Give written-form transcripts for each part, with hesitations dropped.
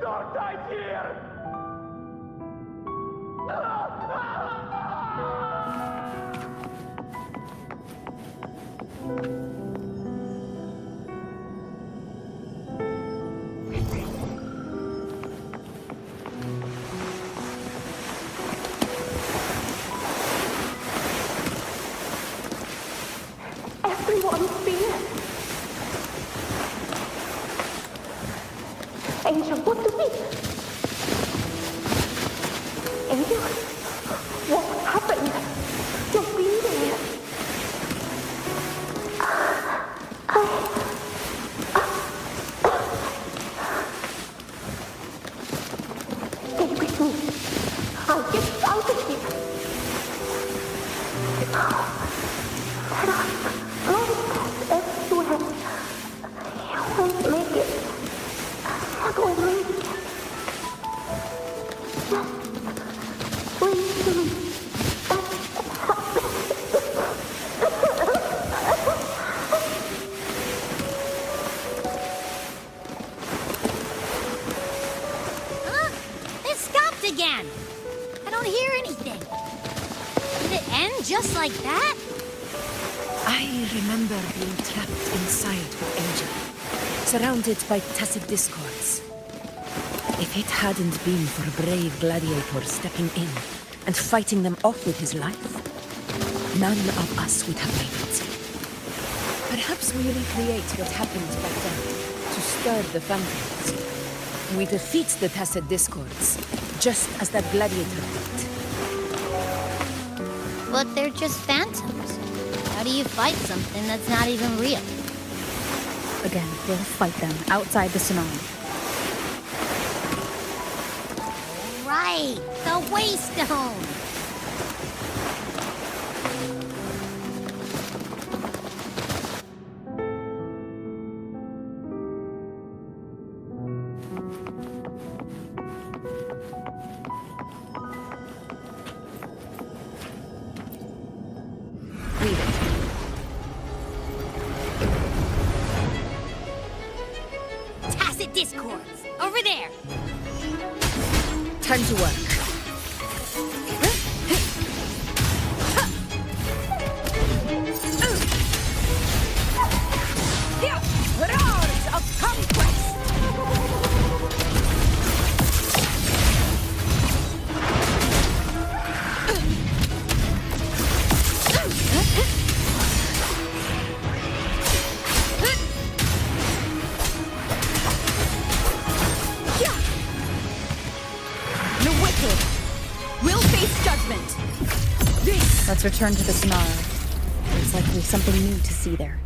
dark tide's here! Everyone's fear. Angel, what do we? Angel, what happened? You're bleeding. Stay with me. I'll get out of here. There are monsters everywhere. You won't make it. That will make it. Just breathe in. It stopped again. I don't hear anything. Did it end just like that? I remember being trapped inside with Angel, surrounded by tacit discords. If it hadn't been for a brave gladiator stepping in and fighting them off with his life, none of us would have made it. Perhaps we recreate what happened back then to stir the phantoms. We defeat the tacit discords, just as that gladiator did. But they're just phantoms. How do you fight something that's not even real? Again, we'll fight them outside the tsunami. Right, the Waystone. Read it. Tacit discords. Over there. Time to work. Roars of conquest! The wicked will face judgment. This Let's return to the Sonara. There's likely something new to see there.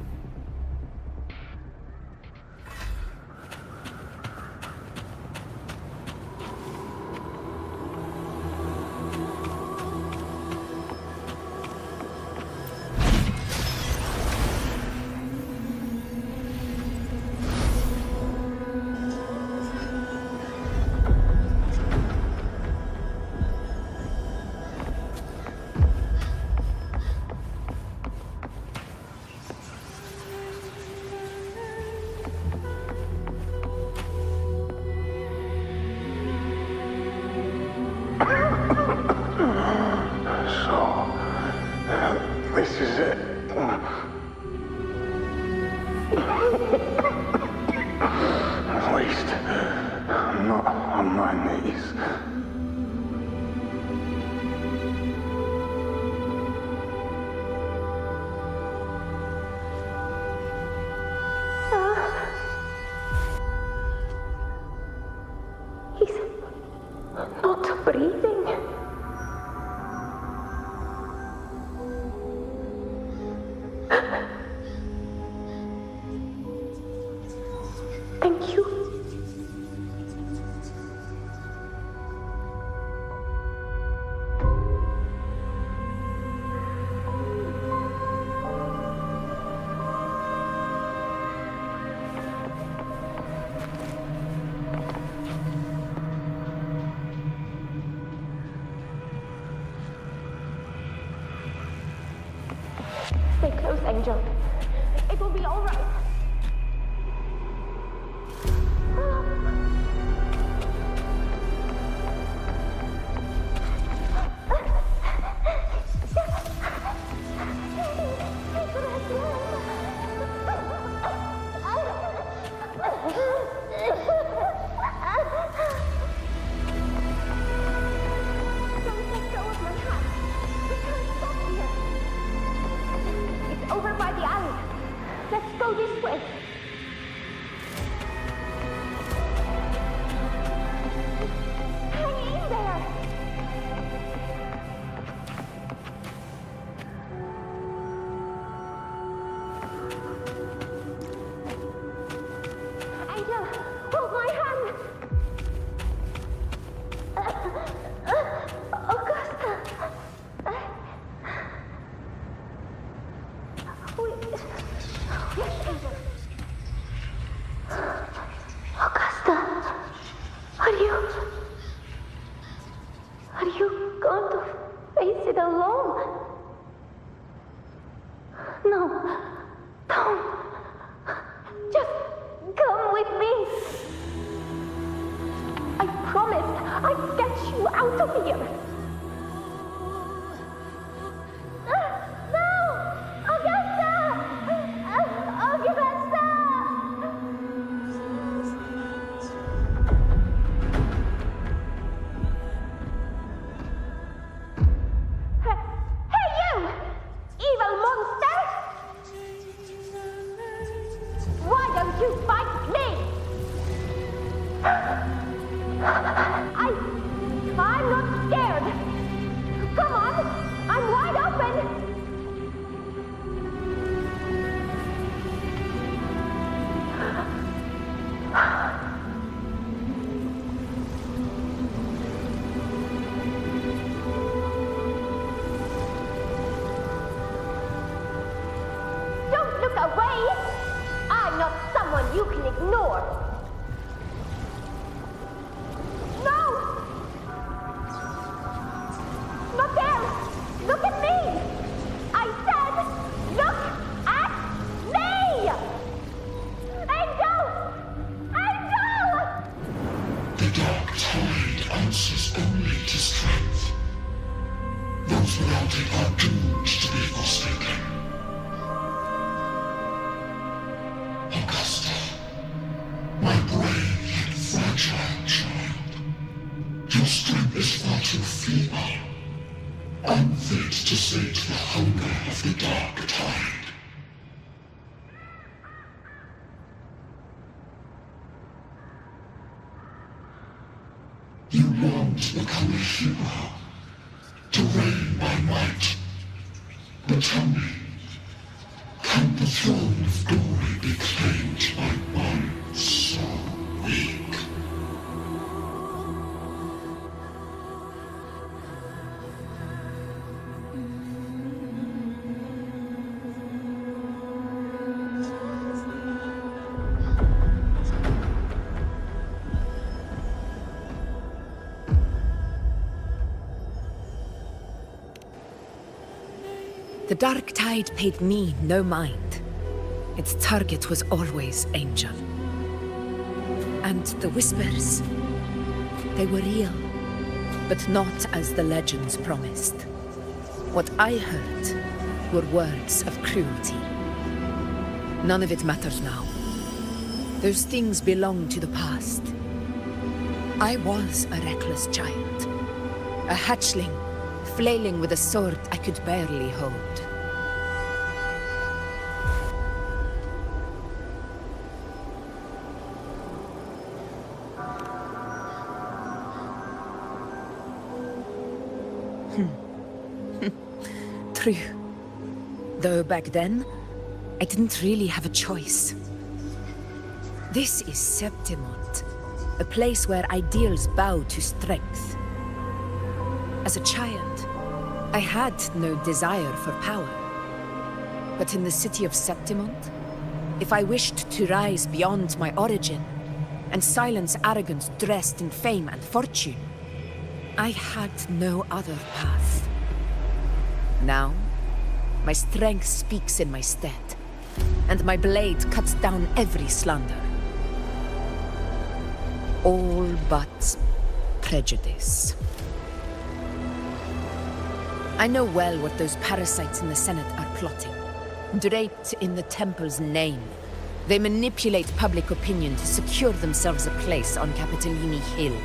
This is it. At least, I'm not on my knees. He's not breathing. Thank you. Stay close, Angel. It will be all right. I'll get you out of here! No! Augusta! Augusta! Hey, you! Evil monster! Why don't you fight me? I'm not scared. Come on, I'm wide open. Don't look away. I'm not someone you can ignore. Not there! Look at me! I said, look at me! Angel! Angel! The dark tide answers only to strength. Those without it are doomed to be forsaken. Augusta, my brave yet fragile child, your strength is far too feeble, unfit to sate the hunger of the dark tide. You long to become a hero, to reign by might. But tell me, can the throne of glory be claimed by one so weak? The dark tide paid me no mind. Its target was always Angel. And the whispers, they were real, but not as the legends promised. What I heard were words of cruelty. None of it matters now. Those things belong to the past. I was a reckless child, a hatchling, flailing with a sword I could barely hold. True. Though back then, I didn't really have a choice. This is Septimont, a place where ideals bow to strength. As a child, I had no desire for power. But in the city of Septimont, if I wished to rise beyond my origin and silence arrogance dressed in fame and fortune, I had no other path. Now, my strength speaks in my stead, and my blade cuts down every slander. All but prejudice. I know well what those parasites in the Senate are plotting. Draped in the Temple's name, they manipulate public opinion to secure themselves a place on Capitolini Hill.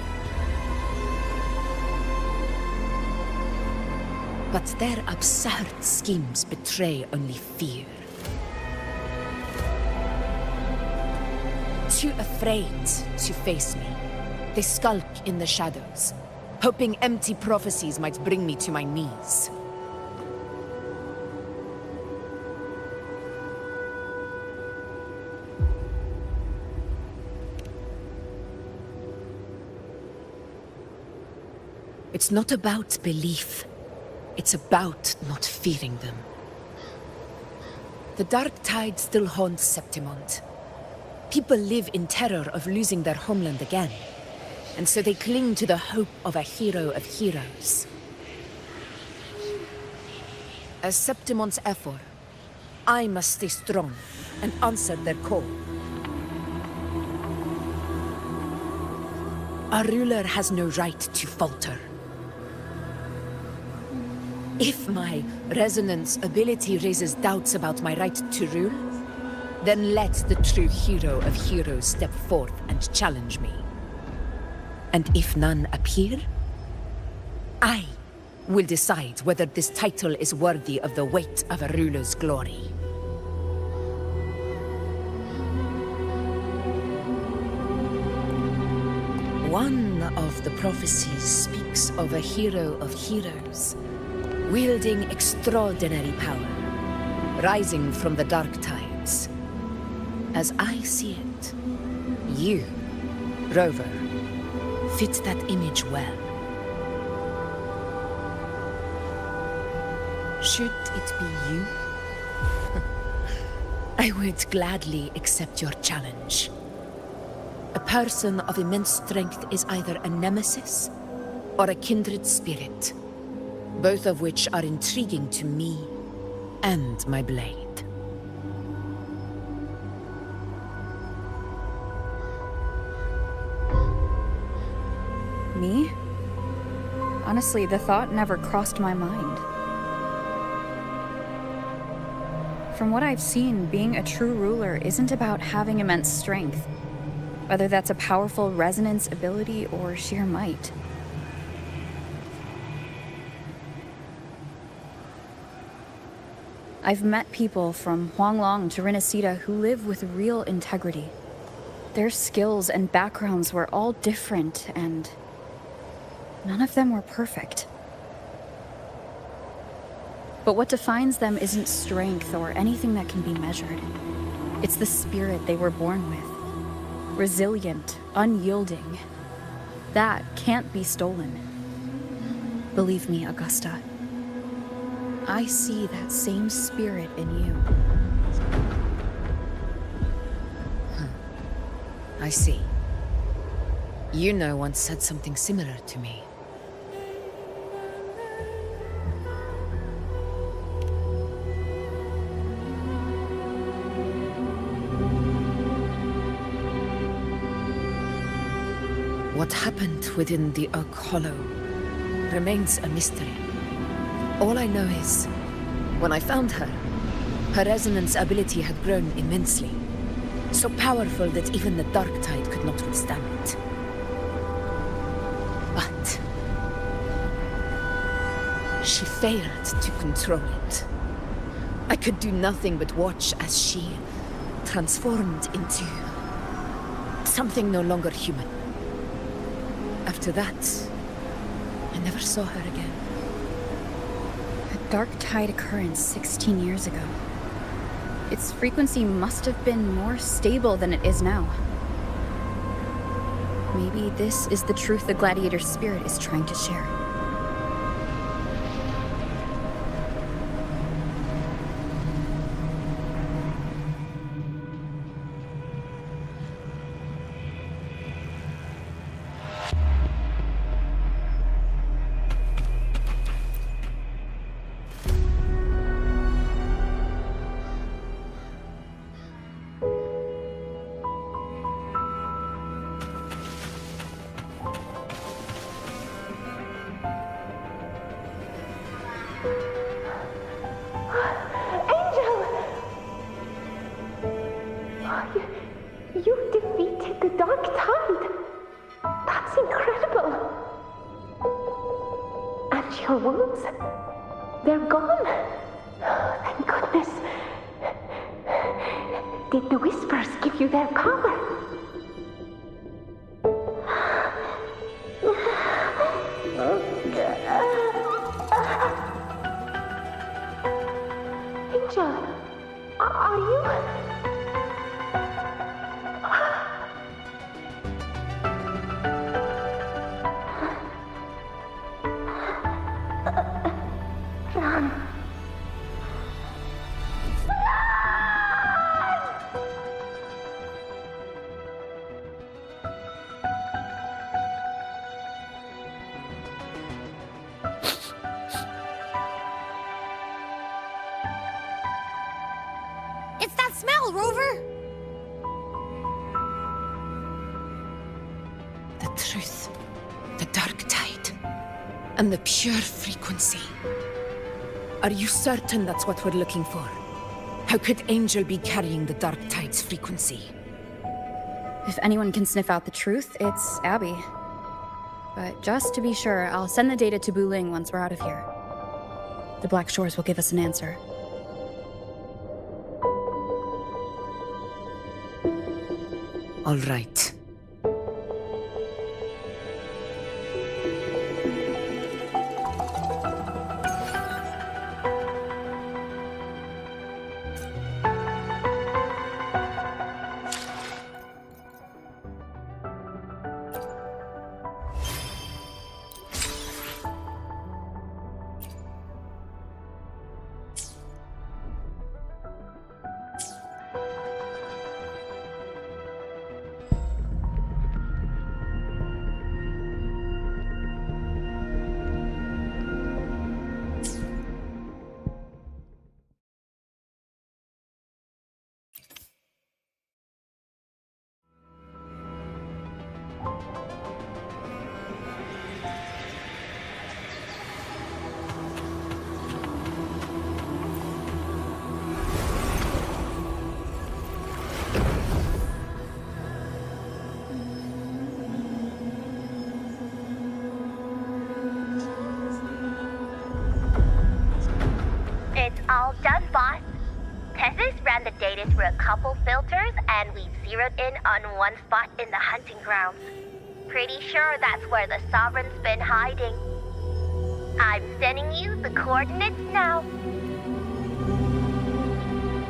But their absurd schemes betray only fear. Too afraid to face me, they skulk in the shadows, hoping empty prophecies might bring me to my knees. It's not about belief. It's about not fearing them. The dark tide still haunts Septimont. People live in terror of losing their homeland again, and so they cling to the hope of a hero of heroes. As Septimont's effort, I must stay strong and answer their call. A ruler has no right to falter. If my resonance ability raises doubts about my right to rule, then let the true hero of heroes step forth and challenge me. And if none appear, I will decide whether this title is worthy of the weight of a ruler's glory. One of the prophecies speaks of a hero of heroes, wielding extraordinary power, rising from the dark tides. As I see it, you, Rover, fit that image well. Should it be you? I would gladly accept your challenge. A person of immense strength is either a nemesis or a kindred spirit, both of which are intriguing to me and my blade. Me? Honestly, the thought never crossed my mind. From what I've seen, being a true ruler isn't about having immense strength, whether that's a powerful resonance ability or sheer might. I've met people from Huanglong to Rinasita who live with real integrity. Their skills and backgrounds were all different, and none of them were perfect. But what defines them isn't strength or anything that can be measured. It's the spirit they were born with. Resilient, unyielding. That can't be stolen. Believe me, Augusta. I see that same spirit in you. I see. Yuno once said something similar to me. What happened within the Oak Hollow remains a mystery. All I know is, when I found her, her resonance ability had grown immensely. So powerful that even the Dark Tide could not withstand it. But she failed to control it. I could do nothing but watch as she transformed into something no longer human. After that, I never saw her again. A Dark Tide occurrence 16 years ago. Its frequency must have been more stable than it is now. Maybe this is the truth the gladiator spirit is trying to share. You defeated the Dark Tide. That's incredible. And your wounds, they're gone. Thank goodness. Did the Whispers give you their power? Angel, are you... It's that smell, Rover! The truth, the dark tide, and the pure frequency. Are you certain that's what we're looking for? How could Angel be carrying the dark tide's frequency? If anyone can sniff out the truth, it's Abby. But just to be sure, I'll send the data to Buling once we're out of here. The Black Shores will give us an answer. All right. It's all done, boss. Tessus ran the data through a couple filters, and we zeroed in on one spot in the hunting grounds. Pretty sure that's where the Sovereign's been hiding. I'm sending you the coordinates now.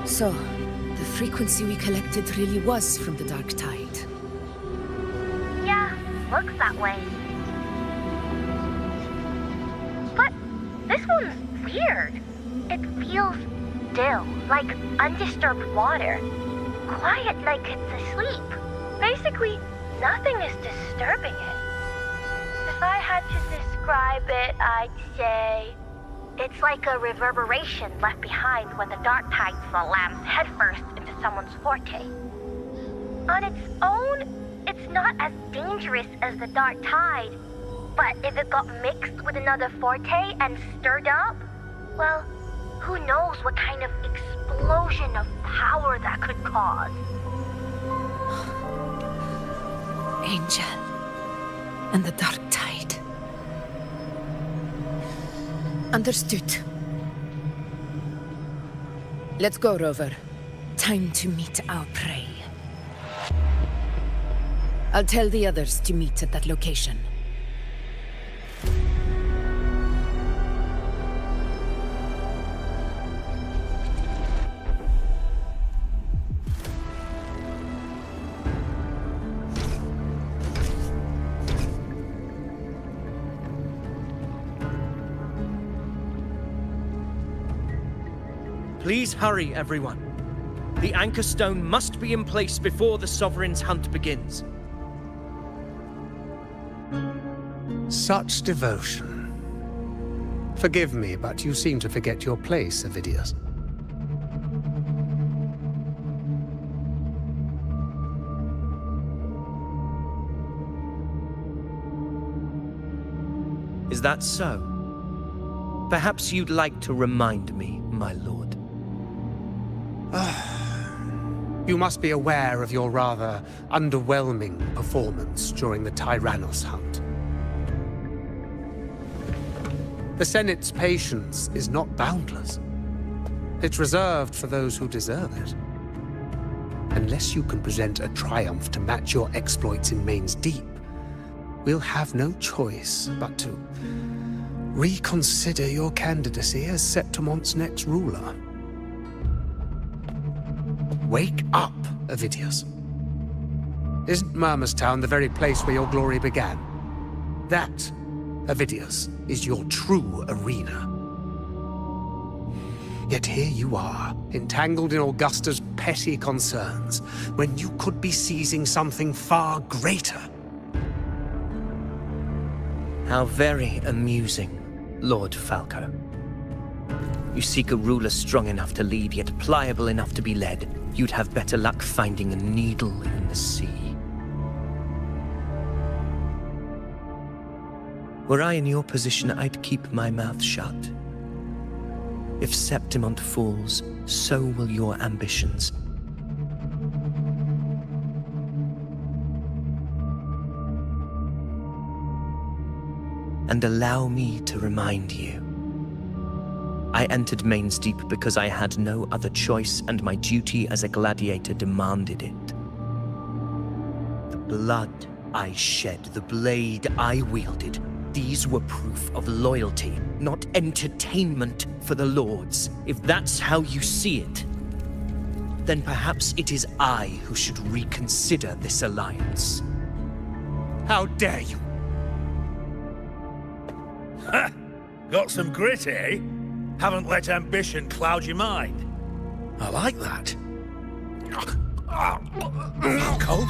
So, the frequency we collected really was from the dark tide. Yeah, looks that way. But this one's weird. It feels still, like undisturbed water. Quiet like it's asleep. Basically, nothing is disturbing it. If I had to describe it, I'd say it's like a reverberation left behind when the dark tide slams headfirst into someone's forte. On its own, it's not as dangerous as the dark tide, but if it got mixed with another forte and stirred up, well, who knows what kind of explosion of power that could cause. Angel and the dark tide. Understood. Let's go, Rover. Time to meet our prey. I'll tell the others to meet at that location. Please hurry, everyone. The anchor stone must be in place before the Sovereign's hunt begins. Such devotion. Forgive me, but you seem to forget your place, Avidius. Is that so? Perhaps you'd like to remind me, my lord. You must be aware of your rather underwhelming performance during the Tyrannos hunt. The Senate's patience is not boundless. It's reserved for those who deserve it. Unless you can present a triumph to match your exploits in Main's Deep, we'll have no choice but to reconsider your candidacy as Septimon's next ruler. Wake up, Avidius. Isn't Murmustown the very place where your glory began? That, Avidius, is your true arena. Yet here you are, entangled in Augusta's petty concerns, when you could be seizing something far greater. How very amusing, Lord Falco. You seek a ruler strong enough to lead, yet pliable enough to be led. You'd have better luck finding a needle in the sea. Were I in your position, I'd keep my mouth shut. If Septimont falls, so will your ambitions. And allow me to remind you. I entered Main's Deep because I had no other choice, and my duty as a gladiator demanded it. The blood I shed, the blade I wielded, these were proof of loyalty, not entertainment for the Lords. If that's how you see it, then perhaps it is I who should reconsider this alliance. How dare you? Ha! Got some grit, eh? Haven't let ambition cloud your mind. I like that. Falco,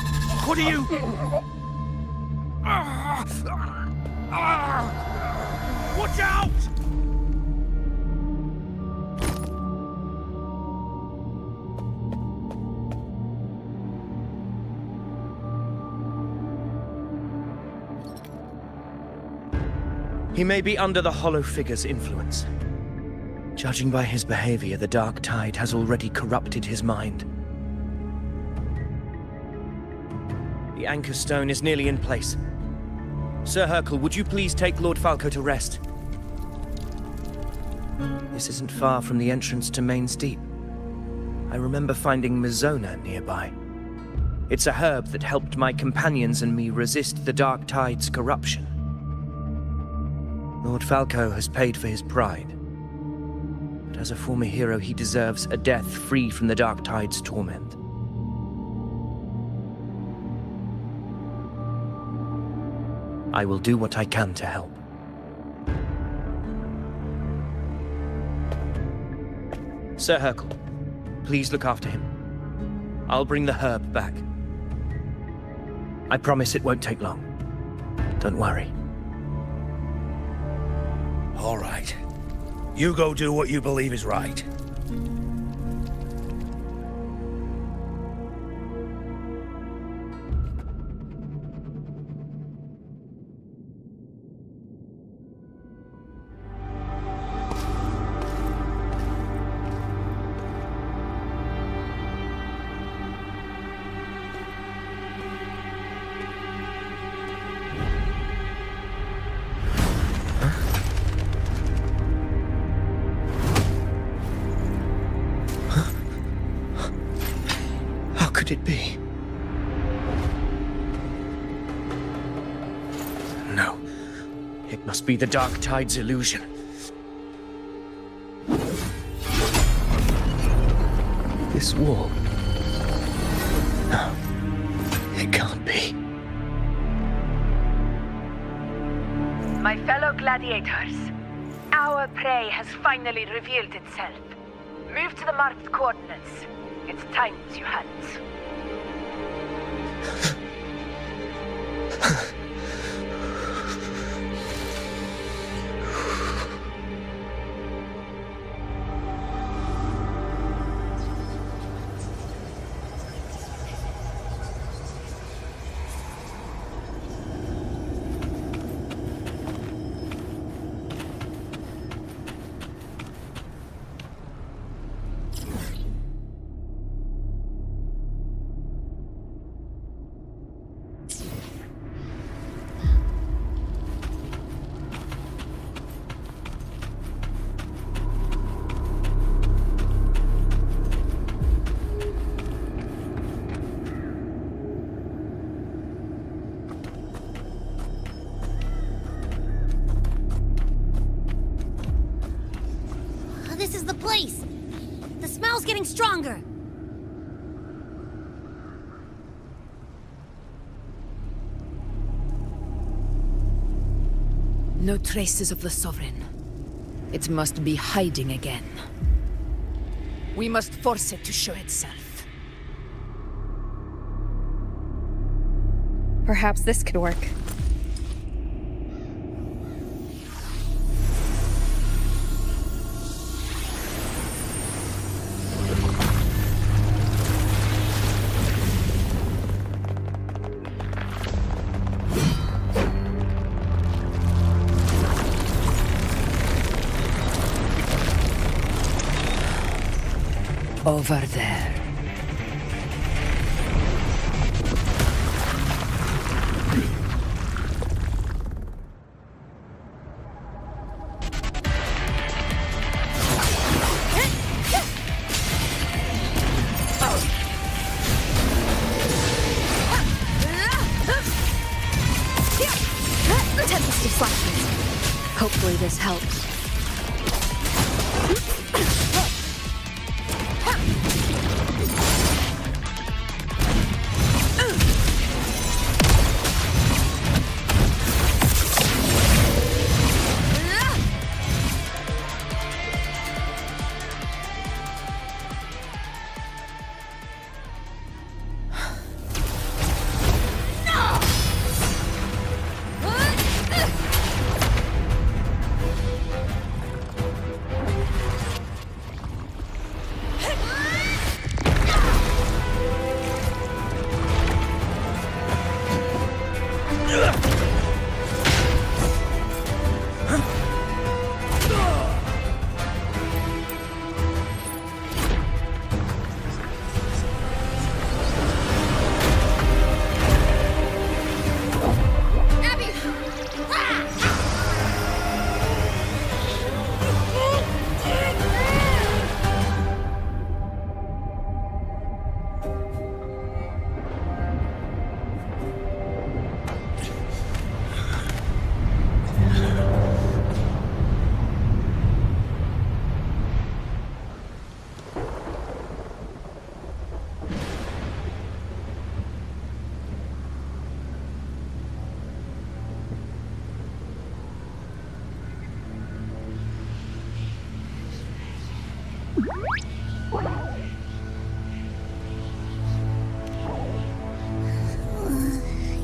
what are you... Watch out! He may be under the Hollow Figure's influence. Judging by his behavior, the Dark Tide has already corrupted his mind. The Anchor Stone is nearly in place. Sir Hercule, would you please take Lord Falco to rest? This isn't far from the entrance to Main's Deep. I remember finding Mizona nearby. It's a herb that helped my companions and me resist the Dark Tide's corruption. Lord Falco has paid for his pride. But as a former hero, he deserves a death free from the Dark Tide's torment. I will do what I can to help. Sir Hercule, please look after him. I'll bring the herb back. I promise it won't take long. Don't worry. All right. You go do what you believe is right. It be? No. It must be the Dark Tide's illusion. This wall. No. It can't be. My fellow gladiators, our prey has finally revealed itself. Move to the marked coordinates. It's time to hunt. This is the place! The smell's getting stronger! No traces of the Sovereign. It must be hiding again. We must force it to show itself. Perhaps this could work. Over there. Tempest of slashes. Hopefully this helps.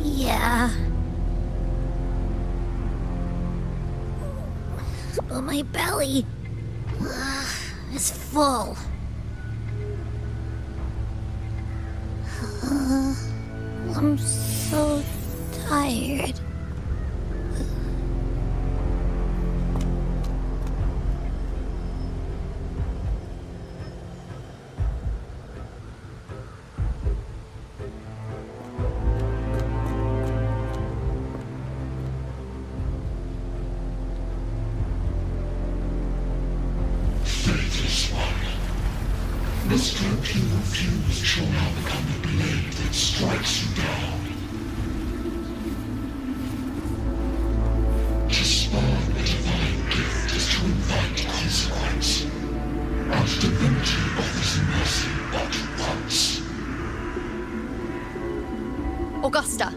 Yeah. But my belly is full. I'm so tired. Faithless one. The stroke you refuse shall now become the blade that strikes you down. To spawn a divine gift is to invite consequence. And divinity offers mercy but once. Augusta!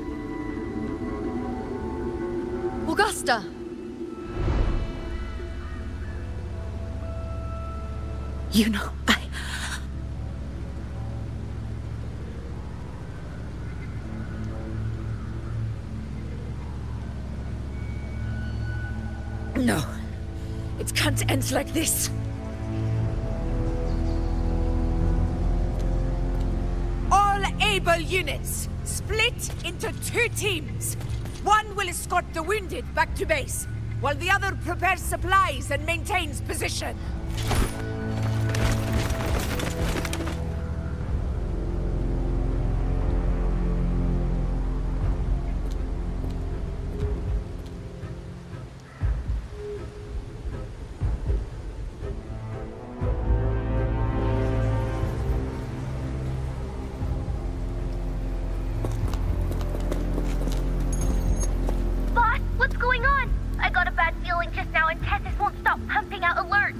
Augusta! You know, No. It can't end like this. All able units, split into 2 teams. One will escort the wounded back to base, while the other prepares supplies and maintains position. Boss, what's going on? I got a bad feeling just now and Tessus won't stop pumping out alerts.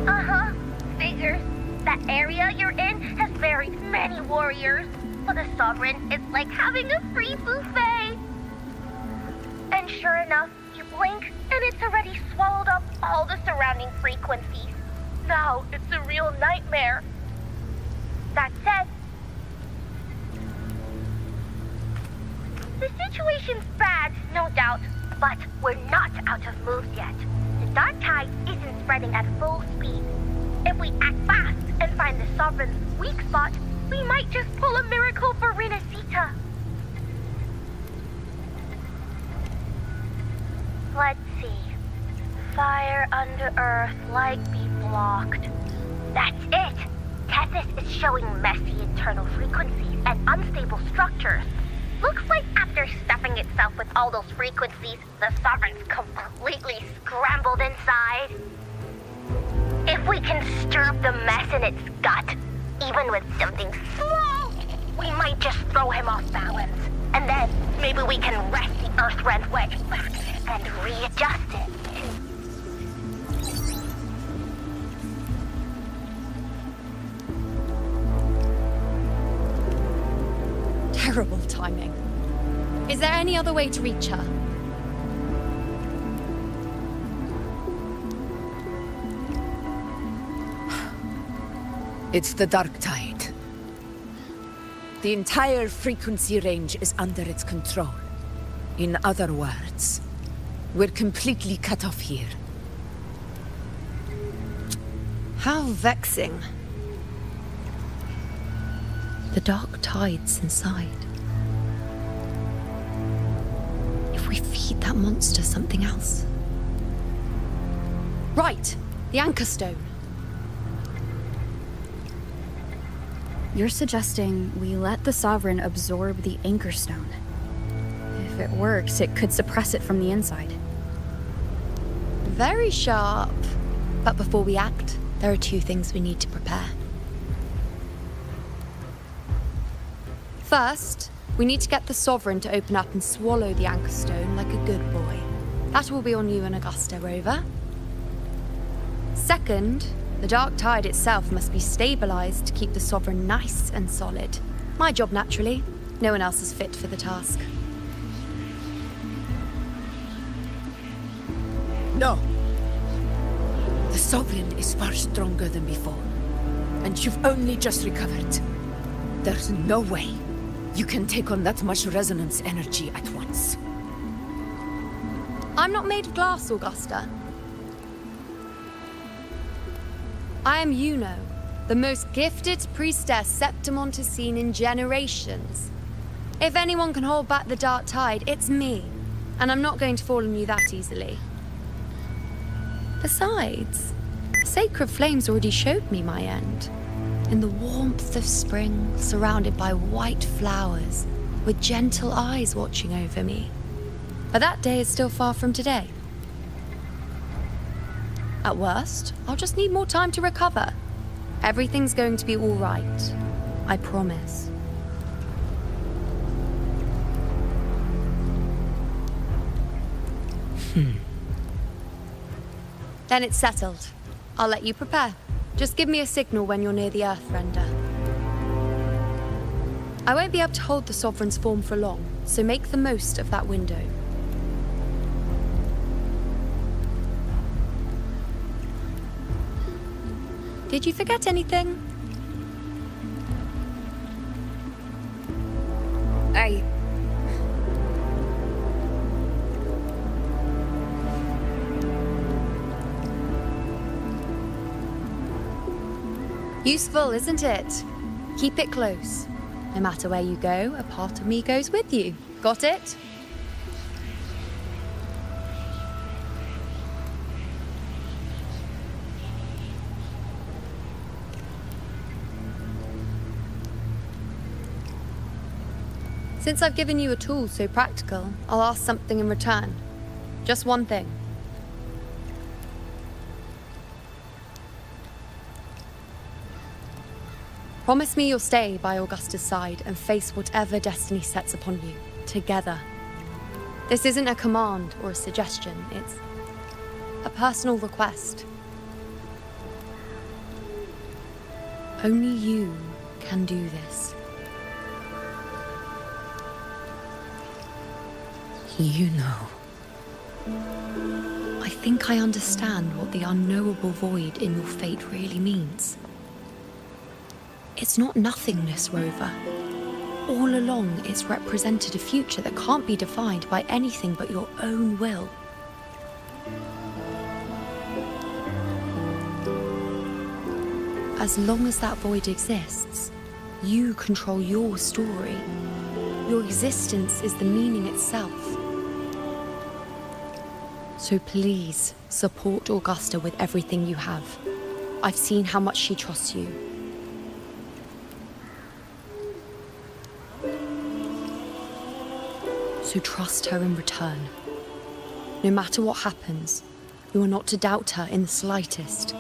Uh-huh. Figures. That area you're in has very many warriors. For the Sovereign, it's like having a free buffet. And sure enough, you blink, and it's already swallowed up all the surrounding frequencies. Now it's a real nightmare. That said, the situation's bad, no doubt, but we're not out of moves yet. The dark tide isn't spreading at full speed. If we act fast and find the Sovereign's weak spot, we might just pull a miracle for Renacita. Let's see. Fire under earth, light be blocked. That's it! Tethys is showing messy internal frequencies and unstable structures. Looks like after stuffing itself with all those frequencies, the Sovereign's completely scrambled inside. If we can stir up the mess in its gut, even with something small, we might just throw him off balance. And then maybe we can wrest the earth rent wedge back and readjust it. Terrible timing. Is there any other way to reach her? It's the Dark Tide. The entire frequency range is under its control. In other words, we're completely cut off here. How vexing. The dark tide's inside. If we feed that monster something else. Right! The Anchor Stone. You're suggesting we let the Sovereign absorb the Anchor Stone. If it works, it could suppress it from the inside. Very sharp. But before we act, there are 2 things we need to prepare. First, we need to get the Sovereign to open up and swallow the Anchor Stone like a good boy. That will be on you and Augusta, Rover. Second, the Dark Tide itself must be stabilized to keep the Sovereign nice and solid. My job, naturally. No one else is fit for the task. No! The Sovereign is far stronger than before. And you've only just recovered. There's no way you can take on that much resonance energy at once. I'm not made of glass, Augusta. I am Yuno, the most gifted priestess Septimont has seen in generations. If anyone can hold back the Dark Tide, it's me. And I'm not going to fall on you that easily. Besides, sacred flames already showed me my end. In the warmth of spring, surrounded by white flowers, with gentle eyes watching over me. But that day is still far from today. At worst, I'll just need more time to recover. Everything's going to be all right. I promise. Then it's settled. I'll let you prepare. Just give me a signal when you're near the Earthrender. I won't be able to hold the Sovereign's form for long, so make the most of that window. Did you forget anything? Useful, isn't it? Keep it close. No matter where you go, a part of me goes with you. Got it? Since I've given you a tool so practical, I'll ask something in return. Just one thing. Promise me you'll stay by Augusta's side and face whatever destiny sets upon you, together. This isn't a command or a suggestion, it's a personal request. Only you can do this. You know. I think I understand what the unknowable void in your fate really means. It's not nothingness, Rover. All along, it's represented a future that can't be defined by anything but your own will. As long as that void exists, you control your story. Your existence is the meaning itself. So please, support Augusta with everything you have. I've seen how much she trusts you. So trust her in return. No matter what happens, you are not to doubt her in the slightest.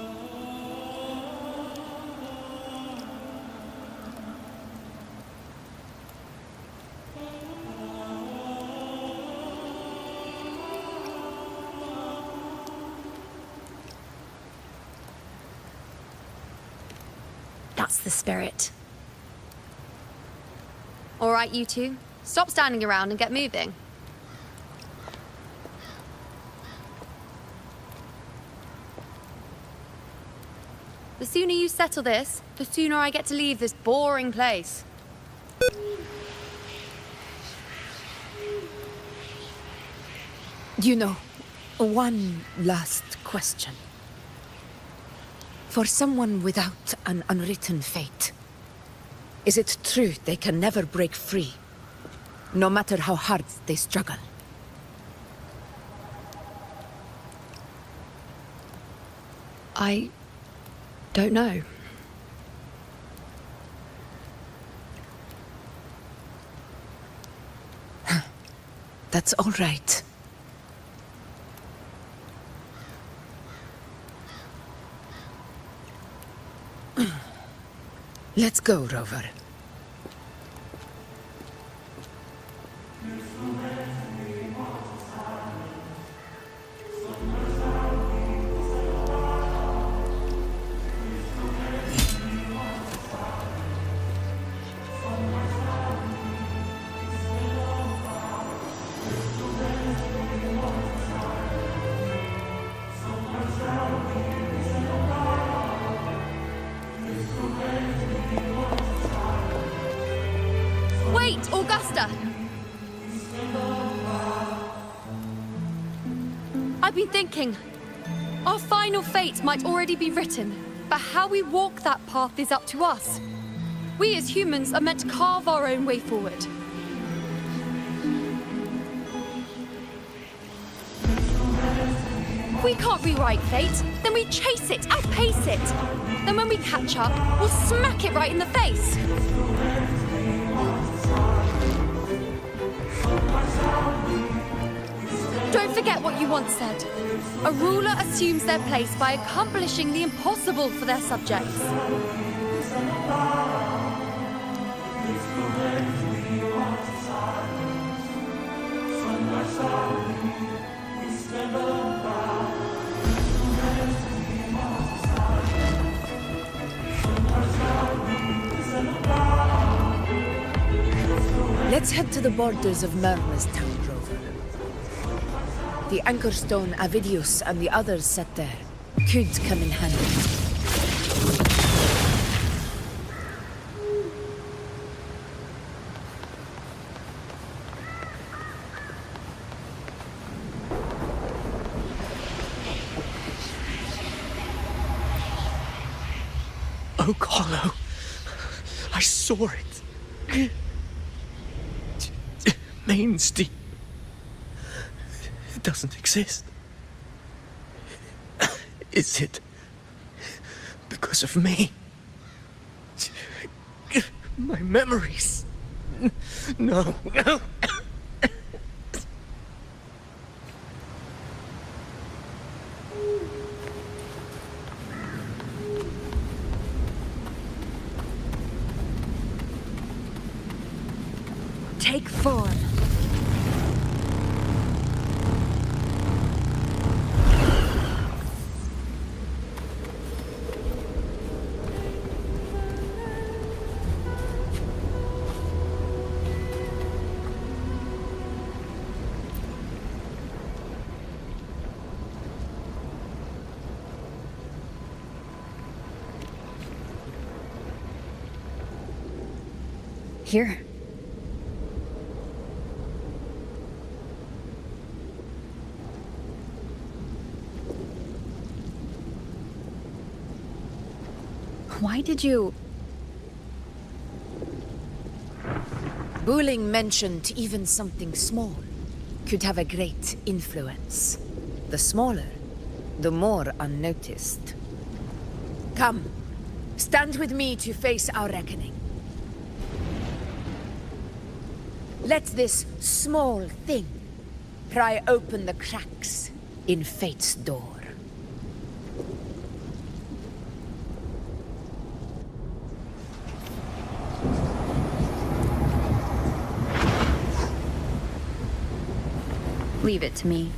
That's the spirit. All right, you two. Stop standing around and get moving. The sooner you settle this, the sooner I get to leave this boring place. You know, one last question. For someone without an unwritten fate, is it true they can never break free, no matter how hard they struggle? I don't know. That's all right. Let's go, Rover. Wait, Augusta! I've been thinking. Our final fate might already be written, but how we walk that path is up to us. We as humans are meant to carve our own way forward. If we can't rewrite fate, then we chase it, outpace it. Then when we catch up, we'll smack it right in the face. Don't forget what you once said. A ruler assumes their place by accomplishing the impossible for their subjects. Let's head to the borders of Merma's town, Rover. The anchor stone Avidius and the others set there could come in handy. Oak Hollow. I saw it. Main's deep. It doesn't exist. Is it because of me? My memories. No. Take form. Here. Why did you... Booling mentioned even something small could have a great influence. The smaller, the more unnoticed. Come, stand with me to face our reckoning. Let this small thing pry open the cracks in fate's door. Leave it to me.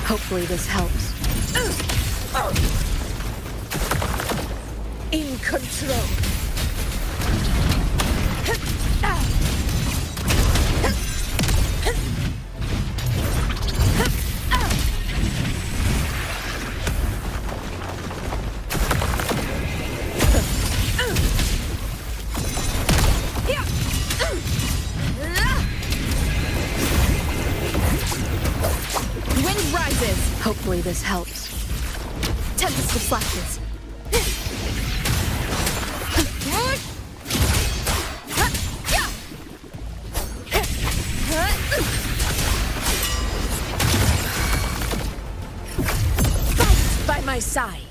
Hopefully this helps. In control. Wind rises. Hopefully this helps. Tempest of flashes. Fight by my side.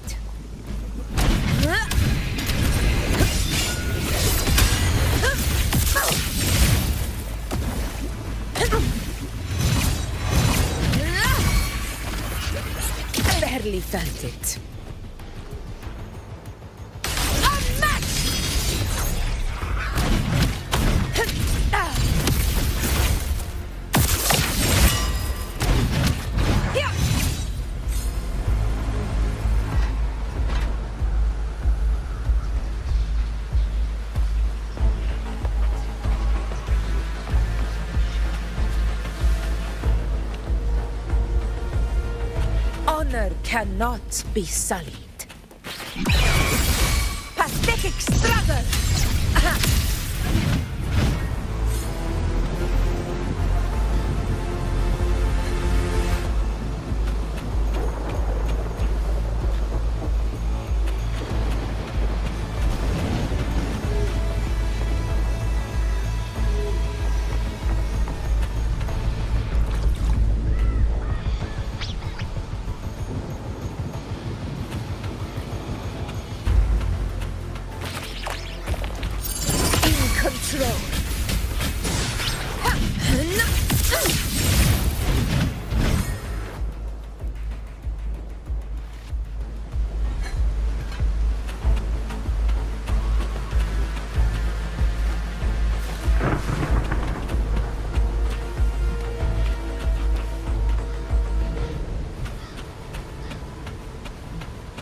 Barely felt it. A match! Honor cannot be sullied. Pathetic struggle! Control.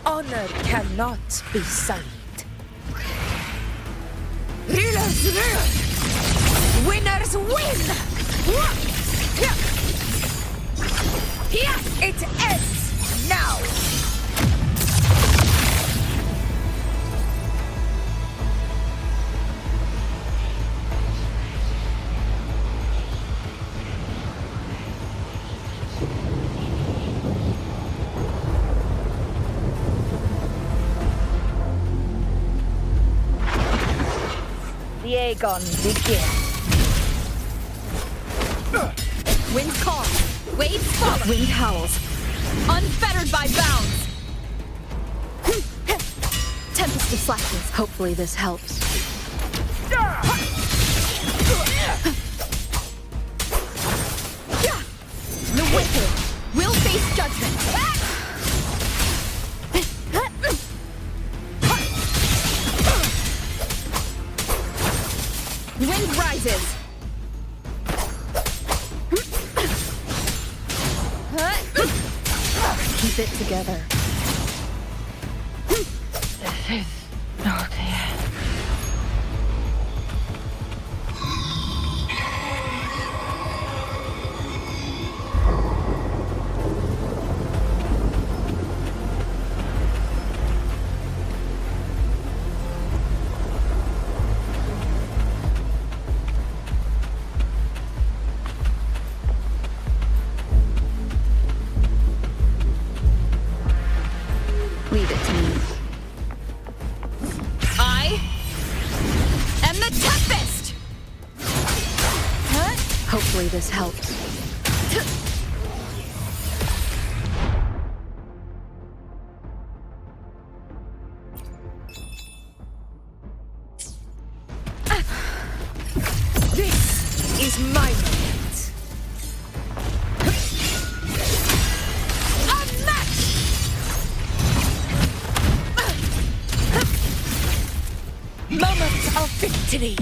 Honor cannot be sullied. Rulers rule! Winners win! It ends now! The Aegon begins. Wind calm. Waves follow. Wind howls. Unfettered by bounds. Tempest of flashes. Hopefully this helps. The wicked will face judgment. Wind rises. Keep it together. Leave it to me. this helps. This is my moment. A match! Moment of victory.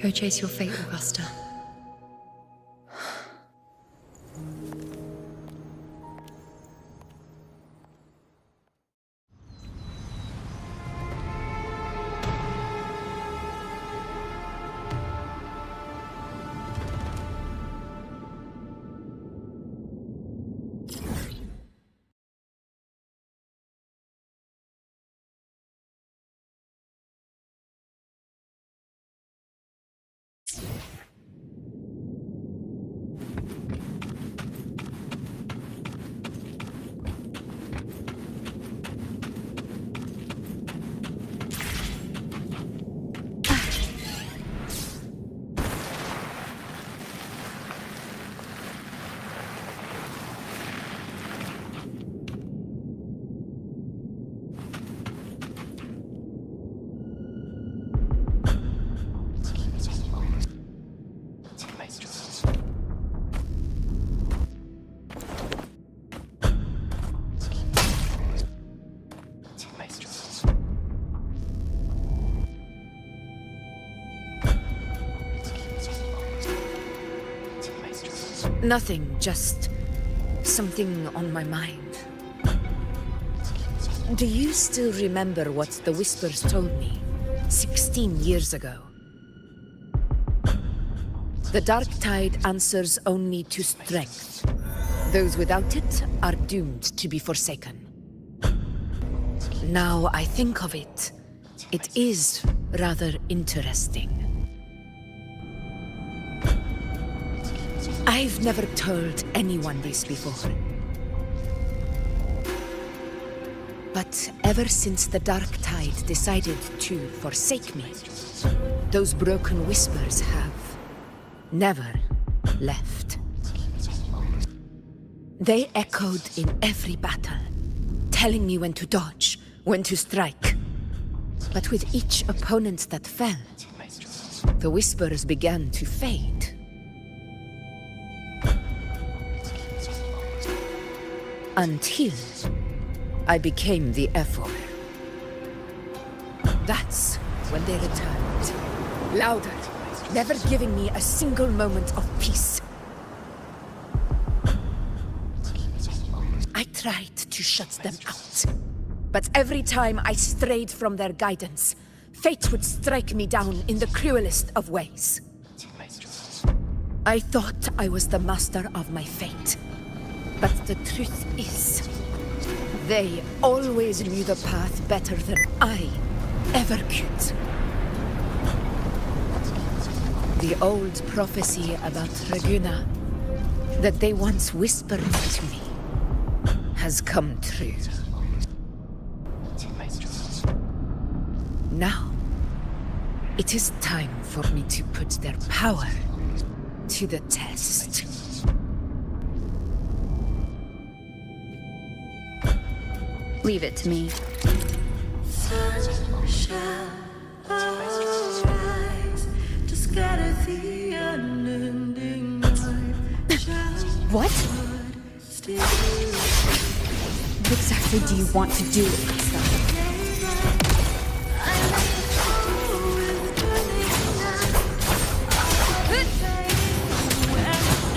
Go chase your fate, Augusta. Nothing, just something on my mind. Do you still remember what the Whispers told me 16 years ago? The dark tide answers only to strength. Those without it are doomed to be forsaken. Now I think of it, it is rather interesting. I've never told anyone this before. But ever since the Dark Tide decided to forsake me, those broken whispers have never left. They echoed in every battle, telling me when to dodge, when to strike. But with each opponent that fell, the whispers began to fade. Until I became the Ephor. That's when they returned. Louder, never giving me a single moment of peace. I tried to shut them out, but every time I strayed from their guidance, fate would strike me down in the cruelest of ways. I thought I was the master of my fate, but the truth is, they always knew the path better than I ever could. The old prophecy about Raguna that they once whispered to me has come true. Now, it is time for me to put their power to the test. Leave it to me. What? What exactly do you want to do with myself?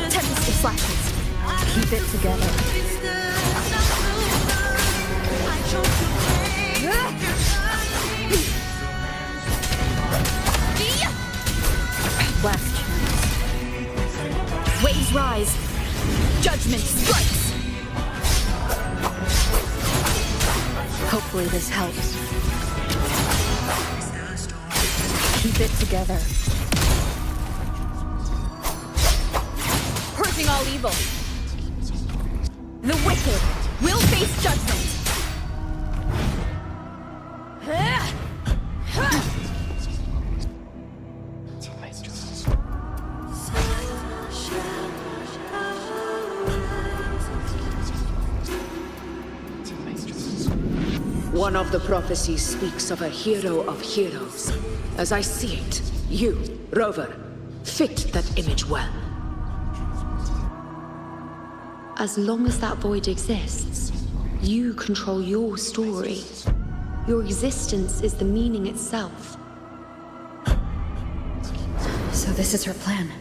Tempest of flashes. Keep it together. Last chance. Waves rise. Judgment strikes. Hopefully this helps. Keep it together. Purging all evil. The wicked will face judgment. One of the prophecies speaks of a hero of heroes. As I see it, you, Rover, fit that image well. As long as that void exists, you control your story. Your existence is the meaning itself. So this is her plan.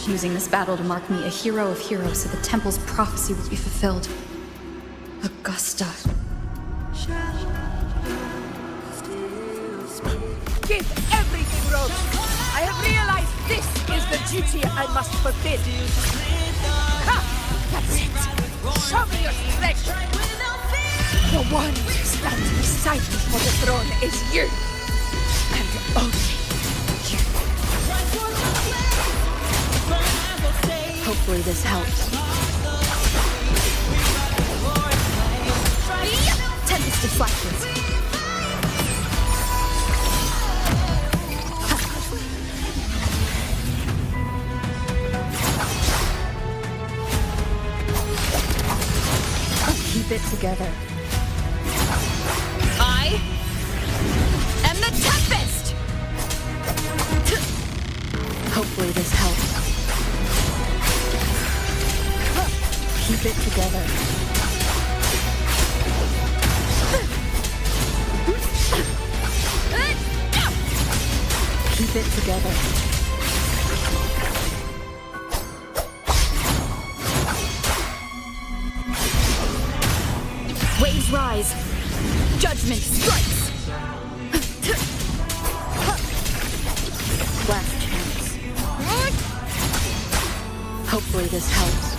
Using this battle to mark me a hero of heroes so the temple's prophecy will be fulfilled. Augusta. Give everything, Rover. I have realized this is the duty I must fulfill. Ha! That's it. Show me your strength. The one who stands beside me for the throne is you. And only you. Hopefully this helps. Tempest of flashes. Keep it together. I am the Tempest! Hopefully this helps. Keep it together. Keep it together. Waves rise. Judgment strikes. Last chance. Hopefully this helps.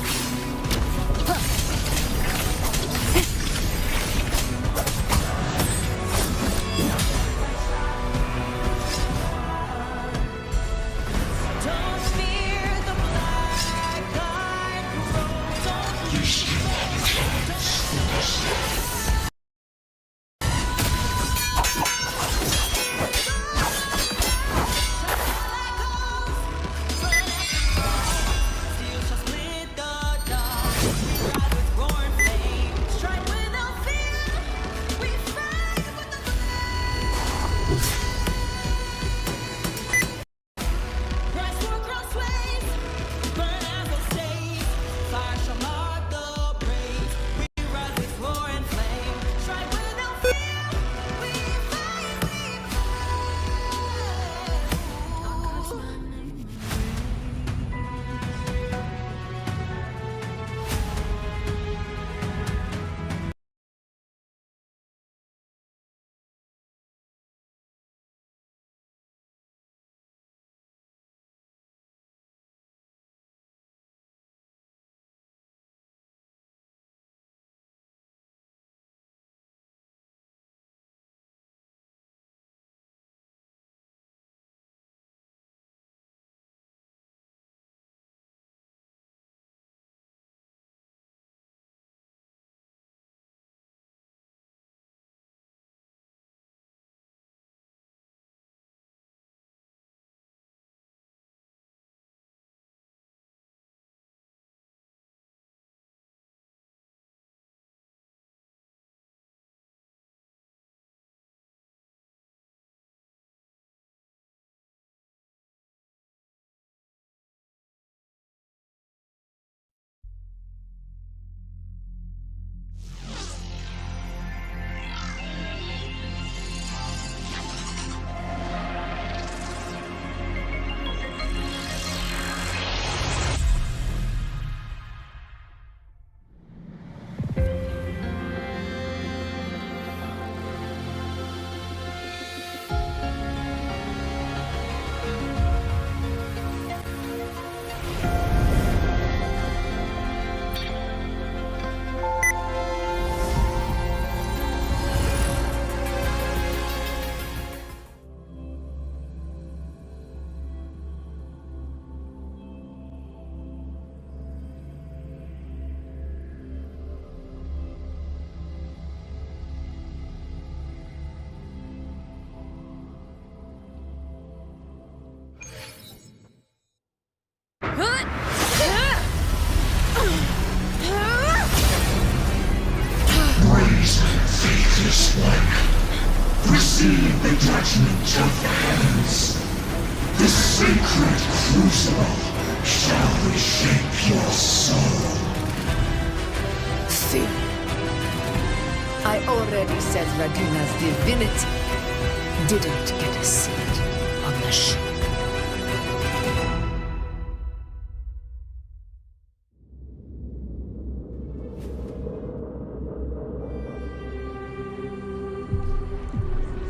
fragment of hands. The sacred crucible shall reshape your soul. See, I already said Raguna's divinity didn't get a seat on the ship.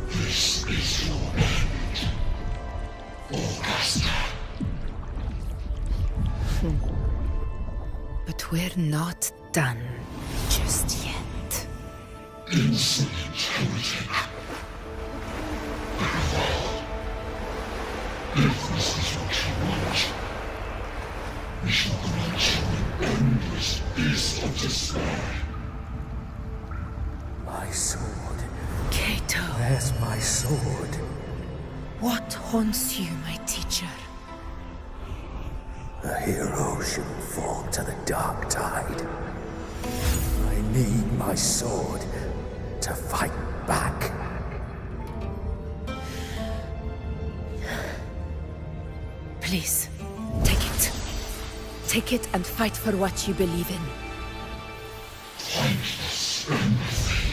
This is your end, Augusta. But we're not done just yet. Insolent heretic. Very well. If this is what you want, we shall grant you an endless peace of despair. My sword. Cato, Where's my sword? what haunts you, my teacher? A hero shouldn't fall to the dark tide. I need my sword to fight back. Please, take it. Take it and fight for what you believe in. Thankless empathy.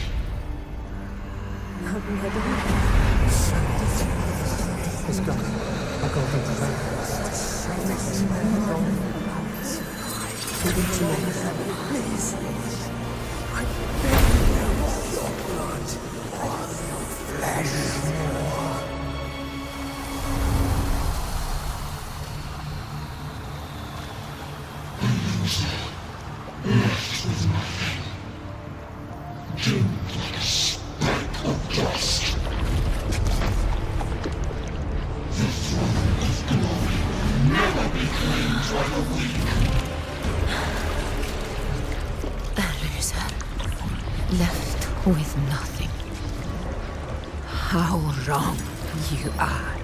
Left with nothing. Doomed like a speck of dust. The throne of glory will never be claimed by the weak. A loser, left with nothing. How wrong you are.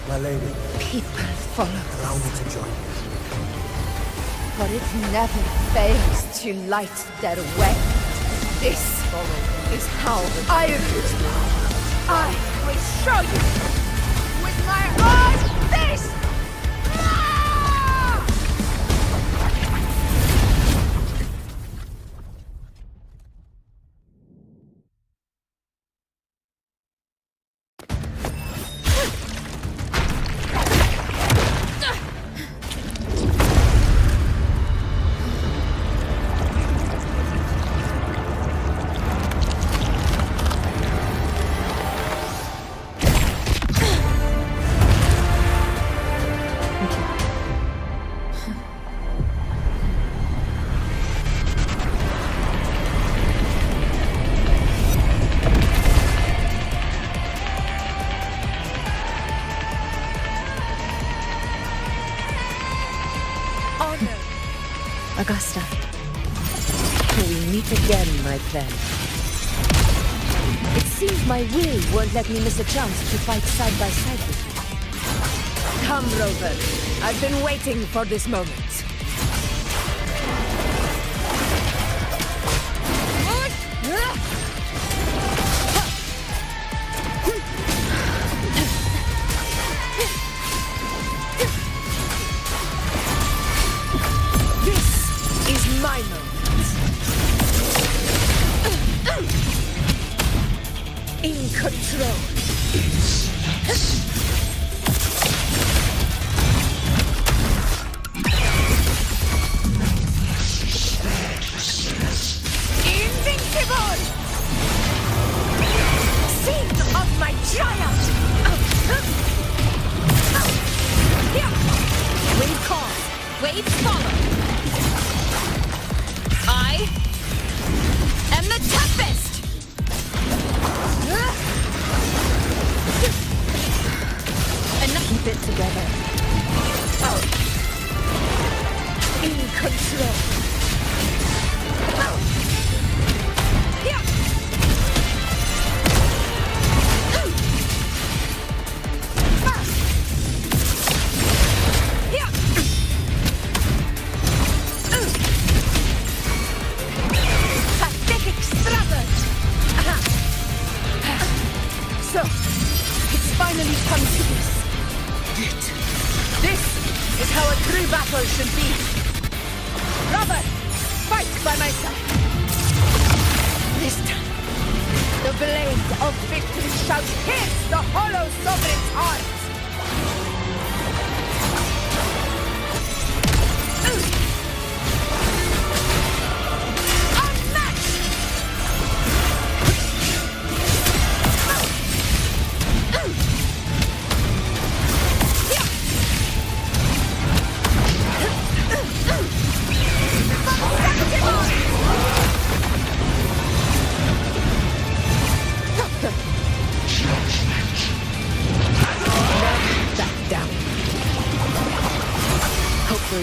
My lady, People follow allow me to join you. but it never fails to light their way. This is how I will show you with my own fist! Augusta. We meet again, my friend. It seems my will won't let me miss a chance to fight side by side with you. Come, Rover. I've been waiting for this moment. This is my moment. In control. Invincible! Scene of my triumph! Wind calls, waves follow. I am the tempest! Enough. Keep it together. Oh. In control. Oh. Yeah. Yeah. Pathetic struggles. battle should be. Robert, fight by my side. This time, the blade of victory shall pierce the hollow sovereign's heart.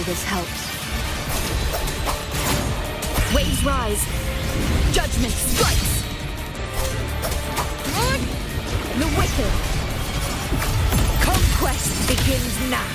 This helps. Waves rise. Judgment strikes. The wicked. Conquest begins now.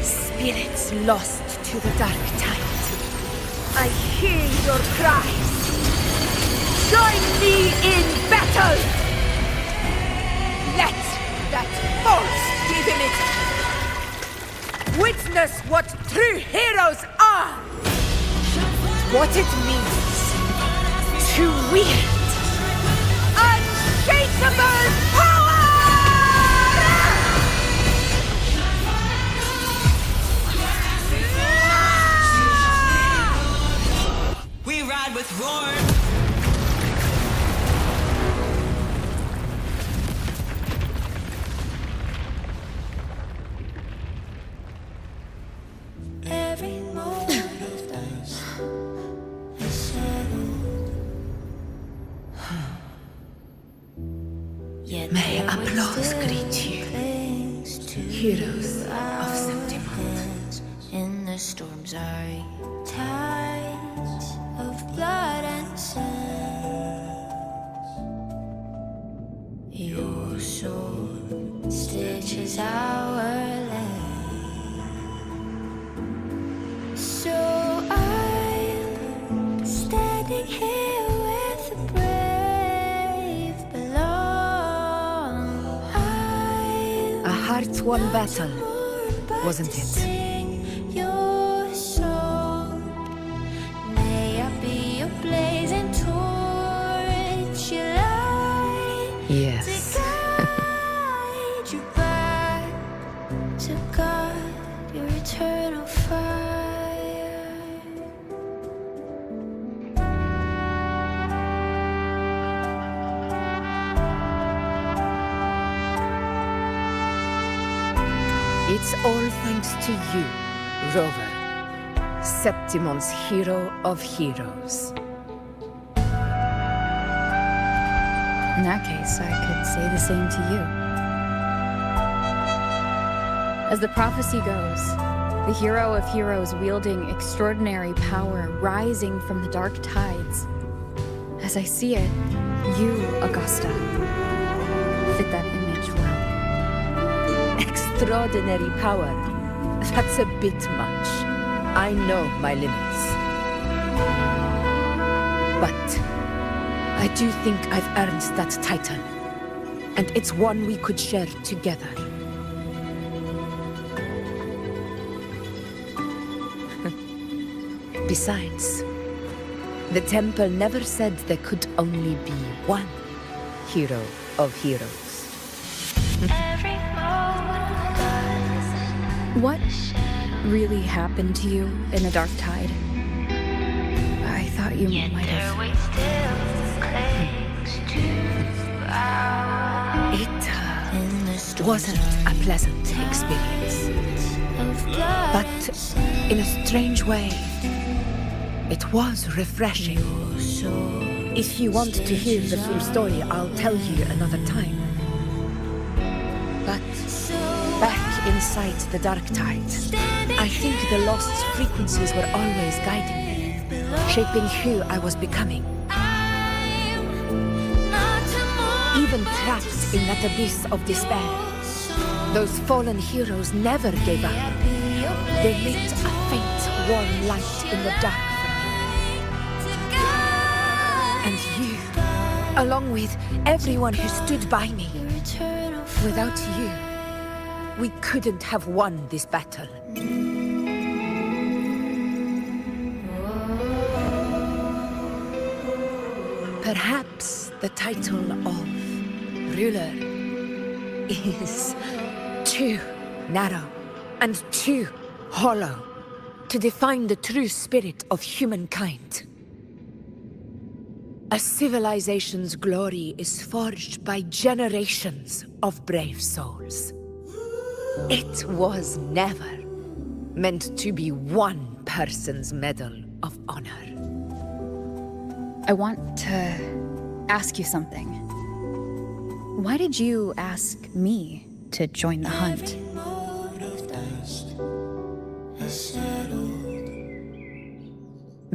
Spirits lost to the dark tide. I hear your cries. Join me in battle! Let that force divinity witness what true heroes are! What it means to wield unshakable power! We ride with roar. Every moment of dust is settled. Yet May there applause still greet you, clings to heroes of our Septimont. hands in the storm's eye. Tides of blood and sand. Your sword stitches our land. So I'm standing here with the brave belong. A heart-won battle, wasn't it? Your song. May I be a blazing torch you light Yes. to guide you back to God, your eternal fire. It's all thanks to you, Rover, Septimon's hero of heroes. In that case, I could say the same to you. As the prophecy goes, the hero of heroes wielding extraordinary power rising from the dark tides. As I see it, you, Augusta, fit that image well. Extraordinary power. That's a bit much. I know my limits. But I do think I've earned that title. And it's one we could share together. Besides, the temple never said there could only be one hero of heroes. Every moment of darkness. What really happened to you in the dark tide? I thought you might have. It wasn't a pleasant experience. But in a strange way, it was refreshing. If you want to hear the full story, I'll tell you another time. But back inside the dark tide, I think the lost frequencies were always guiding me, shaping who I was becoming. Even trapped in that abyss of despair, those fallen heroes never gave up. They lit a faint, warm light in the dark for me. And you, along with everyone who stood by me. Without you, we couldn't have won this battle. Perhaps the title of ruler is too narrow and too hollow to define the true spirit of humankind. A civilization's glory is forged by generations of brave souls. It was never meant to be one person's Medal of Honor. I want to ask you something. Why did you ask me to join the hunt?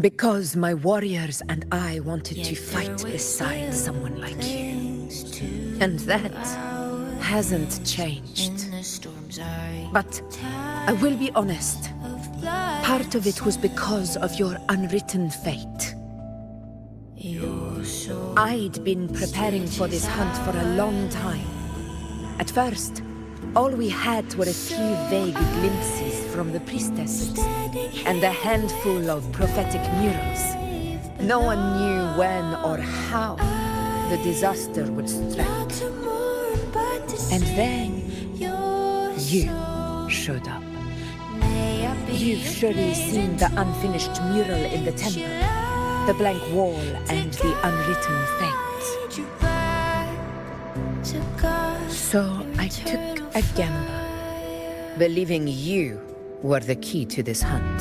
Because my warriors and I wanted to fight beside someone like you. And that hasn't changed. But I will be honest. Part of it was because of your unwritten fate. I'd been preparing for this hunt for a long time. At first, all we had were a few vague glimpses from the priestesses and a handful of prophetic murals. No one knew when or how the disaster would strike. And then you showed up. You've surely seen the unfinished mural in the temple, the blank wall and the unwritten fate. So I took a gamble, believing you were the key to this hunt.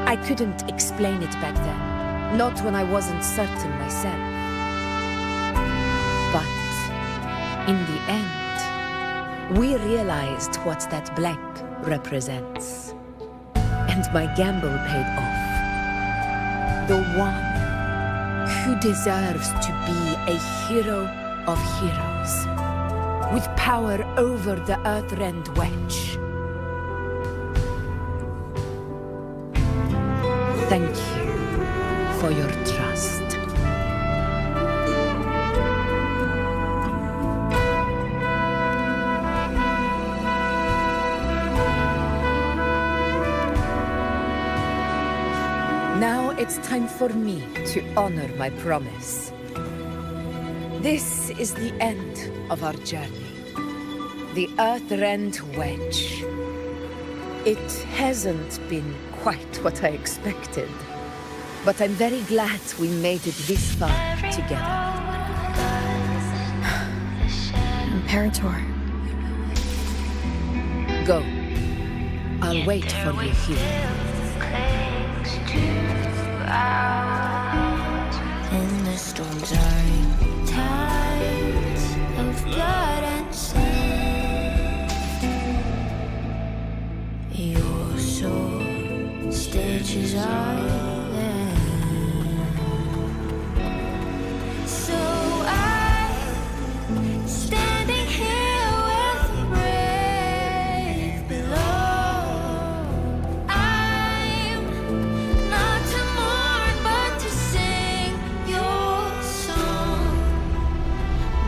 I couldn't explain it back then, not when I wasn't certain myself. But in the end, we realized what that blank represents. And my gamble paid off. The one who deserves to be a hero of heroes, with power over the Earthrend Wedge. Thank you for your trust. Now it's time for me to honor my promise. This is the end of our journey. The Earthrend Wedge. It hasn't been quite what I expected, but I'm very glad we made it this far together. Imperator. Go. I'll wait for you here. In the storms are tides of blood and sand. Your sword stitches are there. So I'm standing here with the brave below. I'm not to mourn, but to sing your song.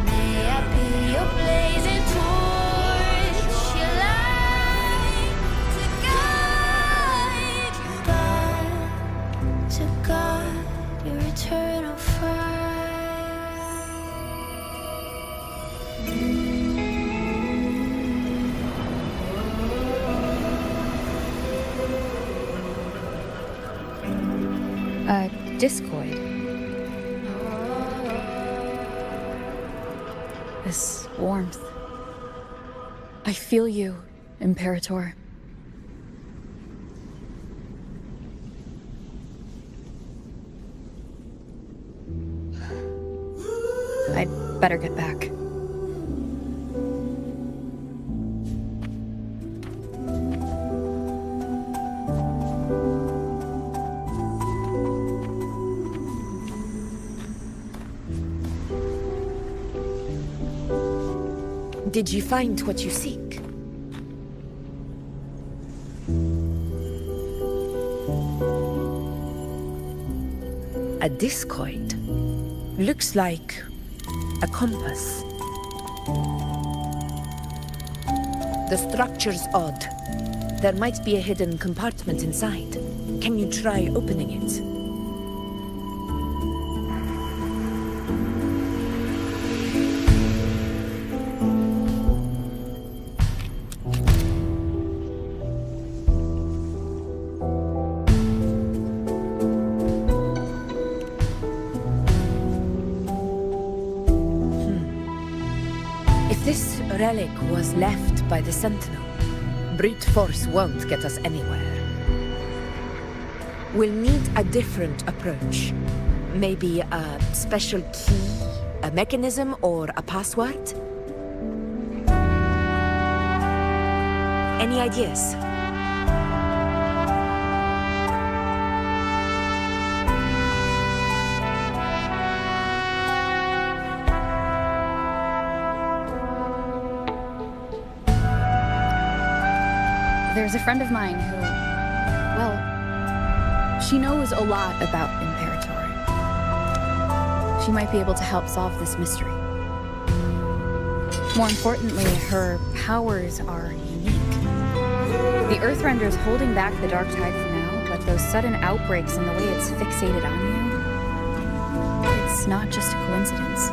May I be your blazing torch, your light to guide you back to God, your eternal fire. Discoid. This warmth. I feel you, Imperator. Better get back. Did you find what you seek? A discoid. Looks like a compass. The structure's odd. There might be a hidden compartment inside. Can you try opening it? This relic was left by the Sentinel. Brute force won't get us anywhere. We'll need a different approach. Maybe a special key, a mechanism, or a password? Any ideas? There's a friend of mine who, well, she knows a lot about Imperator. She might be able to help solve this mystery. More importantly, her powers are unique. The Earthrender's holding back the dark tide for now, but those sudden outbreaks and the way it's fixated on you, it's not just a coincidence.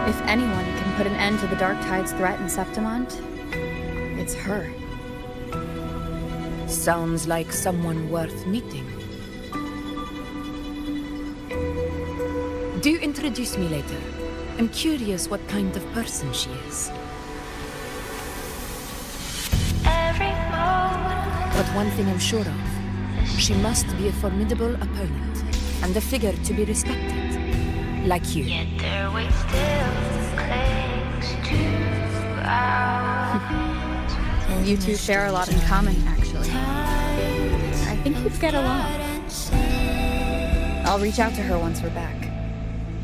If anyone can put an end to the Dark Tide's threat in Septimont, it's her. Sounds like someone worth meeting. Do introduce me later. I'm curious what kind of person she is. But one thing I'm sure of, she must be a formidable opponent, and a figure to be respected. Like you. Yet their weight still clings to ours. You two share a lot in common, actually. I think you'd get along. I'll reach out to her once we're back.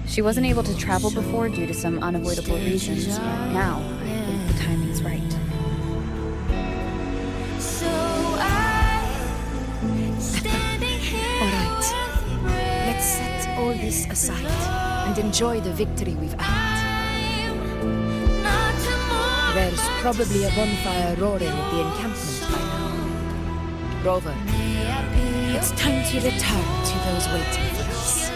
She wasn't able to travel before due to some unavoidable reasons, but now I think the timing's right. All right. Let's set all this aside and enjoy the victory we've had. There's probably a bonfire roaring at the encampment by now. Rover, it's time to return to those waiting for us.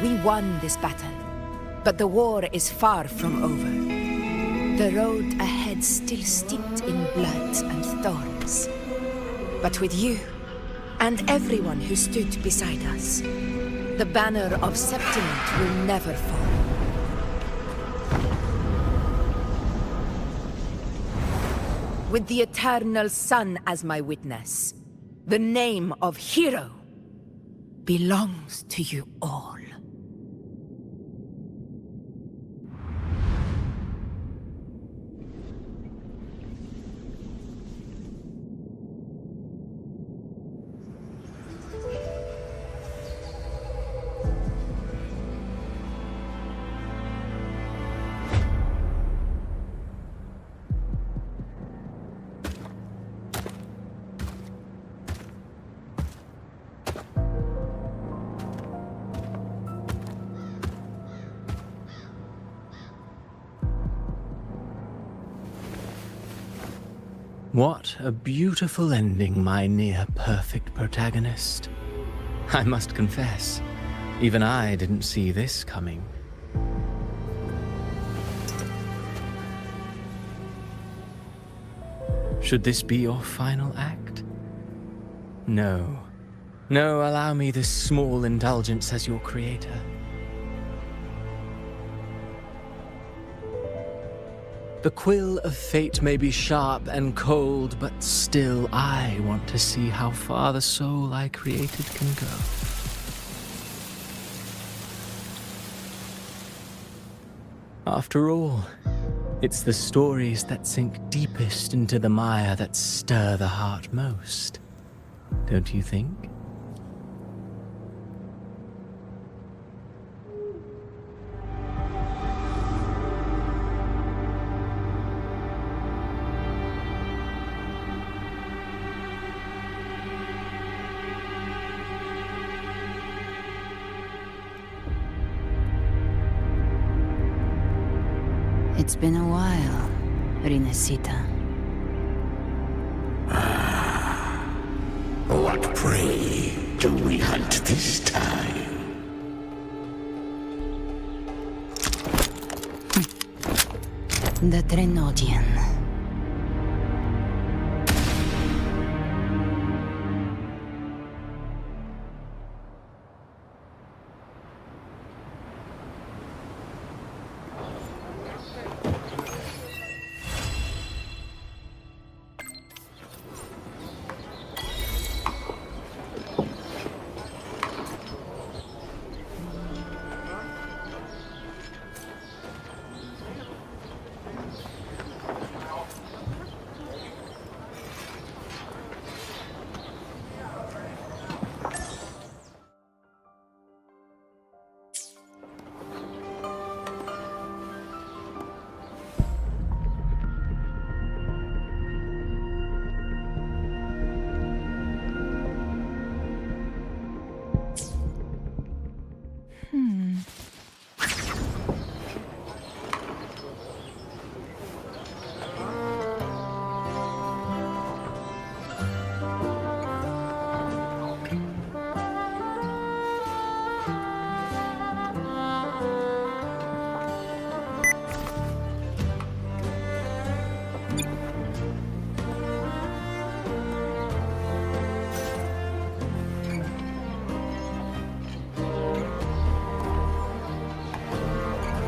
We won this battle, but the war is far from over. The road ahead still steeped in blood and thorns. But with you, and everyone who stood beside us, the banner of Septimont will never fall. With the eternal sun as my witness, the name of hero belongs to you all. What a beautiful ending, my near-perfect protagonist. I must confess, even I didn't see this coming. Should this be your final act? No. No, allow me this small indulgence as your creator. The quill of fate may be sharp and cold, but still I want to see how far the soul I created can go. After all, it's the stories that sink deepest into the mire that stir the heart most. Don't you think? It's been a while, Rinesita. What prey do we hunt this time? The Trenodian.